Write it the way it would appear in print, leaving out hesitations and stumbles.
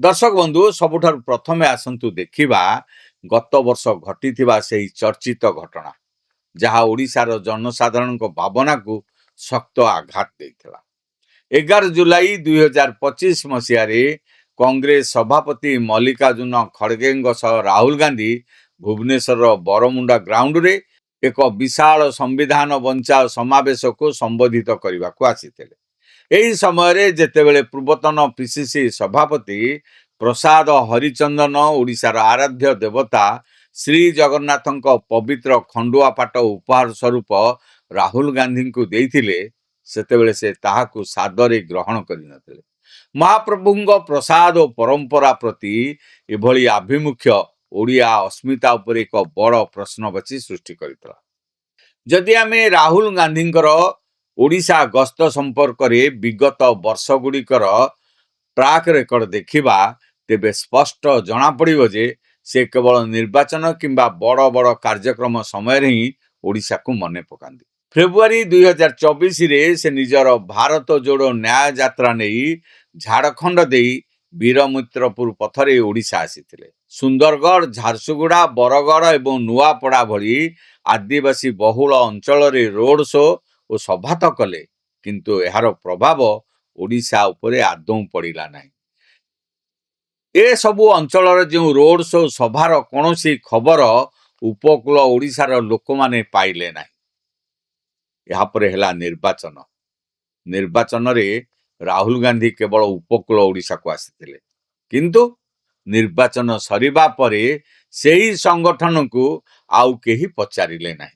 दर्शक बंधु सबुठारु प्रथमे आसंतु देखिबा गत वर्ष घटिथिबा सेही चर्चित घटना जहा ओडिशार जनसाधारण भावना को शक्त आघात देइथिला। 11 जुलाई 2025 मसीह कांग्रेस सभापति मल्लिकार्जुन खड़गे सह राहुल गांधी भुवनेश्वर बरमुंडा ग्राउंड रे एक विशाल संविधान बंचाओ समावेश को संबोधित करने को आसीथिले। एही समय जेतेबेले पूर्वतन पीसीसी सभापति प्रसाद हरिचंदन ओडिशार आराध्य देवता श्री जगन्नाथ पवित्र खंडुआ पाट उपहार स्वरूप राहुल गांधी को देइथिले, सेतेबेले से ताहाकु सादरे ग्रहण करिनथिले। महाप्रभुंग प्रसाद और परंपरा प्रति एभली आभिमुख्य ओडिया अस्मिता उपर एक बड़ प्रश्नवाची सृष्टि करितला। जदि आमे राहुल गांधींकर ओडिशा गस्त संपर्क रे विगत वर्ष गुड़िकर ट्रैक रेकर्ड देखिबा तेबे स्पष्ट जना पड़िबो जे से केवल निर्वाचन किंबा बड़ बड़ कार्यक्रम समय ही ओडिशा को मने पकांदी। फेब्रुआरी 2024 रे से निजर भारत जोड़ो न्याय यात्रा नहीं झारखंड देई वीरमित्रपुर पथरे ओडिशा आसीथिले। सुंदरगढ़, झारसुगुड़ा, बरगढ़ एवं नुआपड़ा भली आदिवासी बहुल अंचल रे रोड शो और सभा तो कले, किंतु एहार प्रभाव ओडिशा उपरे आदौ पड़िला नाही। ए सबु अंचल जो रोड शो सभार कौनसी खबर उपकूल ओडिशार लोक माने पाइले नाही। यहाँ पर हेला निर्वाचन रे राहुल गांधी केवल उपकूल ओडिशा को आसीथिले, किंतु निर्वाचन सरिबा परे सेही संगठन को आउ केही पचारिले नाही।